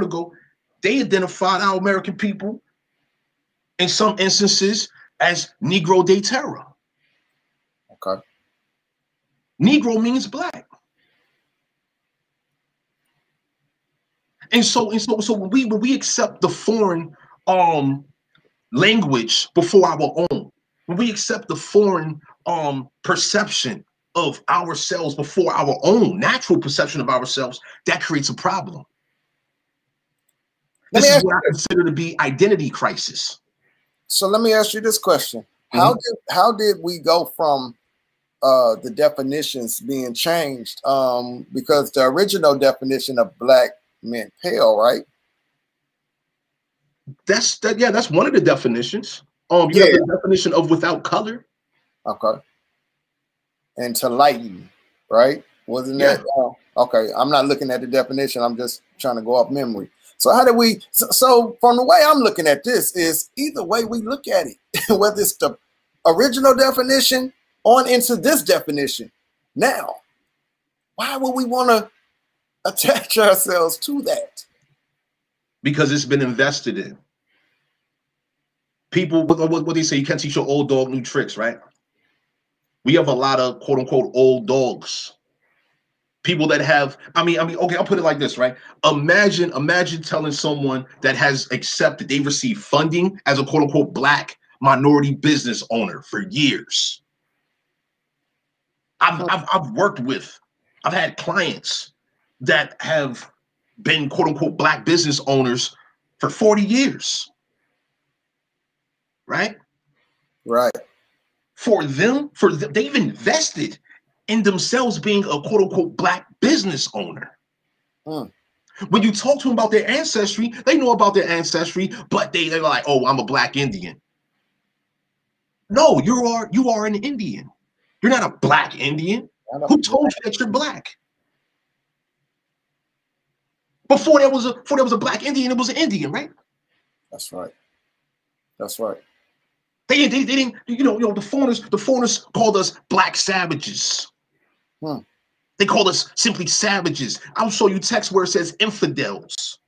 ago, they identified our American people in some instances as Negro de Terra. Okay. Negro means black. And so when we accept the foreign language before our own, when we accept the foreign perception of ourselves before our own natural perception of ourselves, that creates a problem. This is what I consider to be identity crisis. So let me ask you this question. How did we go from the definitions being changed? Because the original definition of black meant pale, right? That's one of the definitions. You have the definition of without color. Okay. And to lighten, right? Wasn't that okay? I'm not looking at the definition. I'm just trying to go off memory. So how do we? So from the way I'm looking at this is either way we look at it, whether it's the original definition on into this definition. Now, why would we want to attach ourselves to that? Because it's been invested in. People, what they say, you can't teach your old dog new tricks, right? We have a lot of quote unquote old dogs. People that have, I mean, okay, I'll put it like this, right? Imagine telling someone that has accepted, they received funding as a quote unquote black minority business owner for years. I've worked with, I've had clients that have been quote unquote black business owners for 40 years. Right? Right. For them, they've invested in themselves being a quote unquote black business owner. When you talk to them about their ancestry, they know about their ancestry, but they're like, oh, I'm a black Indian. No, you are an Indian. You're not a black Indian. Who told you that you're black? Before there was a black Indian, it was an Indian, right? That's right. That's right. They didn't, the foreigners called us black savages. They called us simply savages. I'll show you text where it says infidels.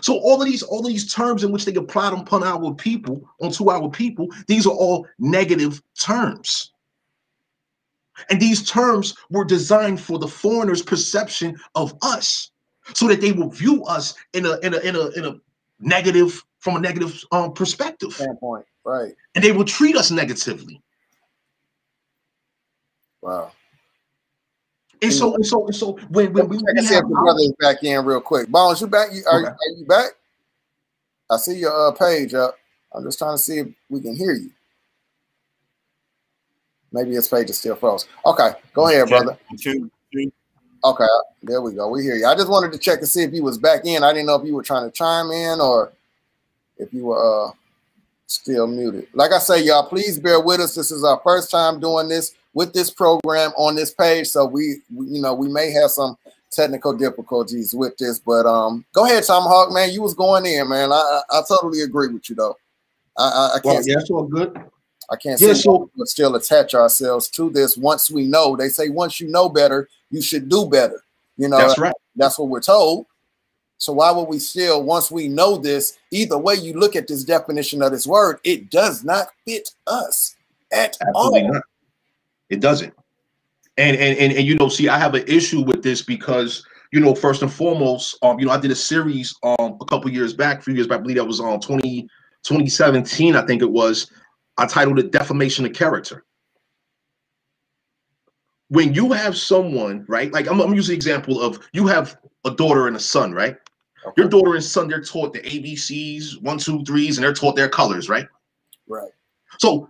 So all of these terms in which they applied upon our people, these are all negative terms. And these terms were designed for the foreigners' perception of us, so that they will view us in a negative, from a negative perspective. Standpoint, right. And they will treat us negatively. Wow. And so when we see if the brother is back in real quick. Bones, you back? Are you back? I see your page up. I'm just trying to see if we can hear you. Maybe his page is still froze. Okay, go ahead, brother. Okay, there we go. We hear you. I just wanted to check and see if you was back in. I didn't know if you were trying to chime in or if you were still muted. Like I say, y'all, please bear with us. This is our first time doing this with this program on this page, so we may have some technical difficulties with this. But go ahead, Tomahawk, man. You was going in, man. I totally agree with you, though. I can't. Well, yeah, it's all good. I can't say but still attach ourselves to this once we know. They say once you know better, you should do better. That's right. That's what we're told. So why would we still, once we know this, either way you look at this definition of this word, it does not fit us at all. Not. It doesn't. And see, I have an issue with this because, first and foremost, I did a series a few years back, I believe that was on 2017, I think it was. I titled it Defamation of Character. When you have someone, right? Like I'm using the example of you have a daughter and a son, right? Okay. Your daughter and son, they're taught the ABCs, 1, 2, 3s, and they're taught their colors, right? Right. So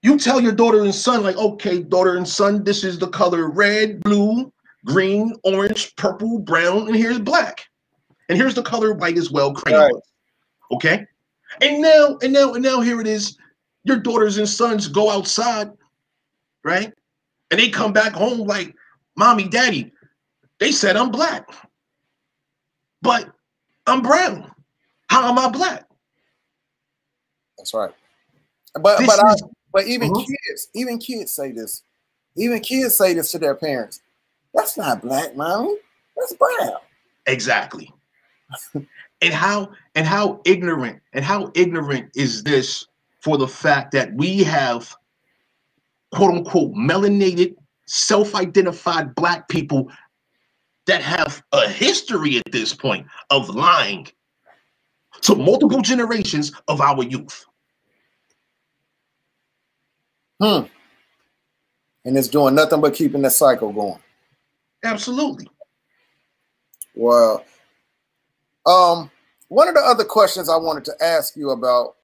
you tell your daughter and son, like, okay, daughter and son, this is the color red, blue, green, orange, purple, brown, and here's black. And here's the color white as well, crayon. Right. Okay? And now here it is. Your daughters and sons go outside, right? And they come back home like, mommy, daddy, they said I'm black, but I'm brown. How am I black? That's right. But even kids say this. Even kids say this to their parents. That's not black, mommy. That's brown. Exactly. And how ignorant is this for the fact that we have quote unquote melanated, self-identified black people that have a history at this point of lying to multiple generations of our youth. And it's doing nothing but keeping that cycle going. Absolutely. Well, one of the other questions I wanted to ask you about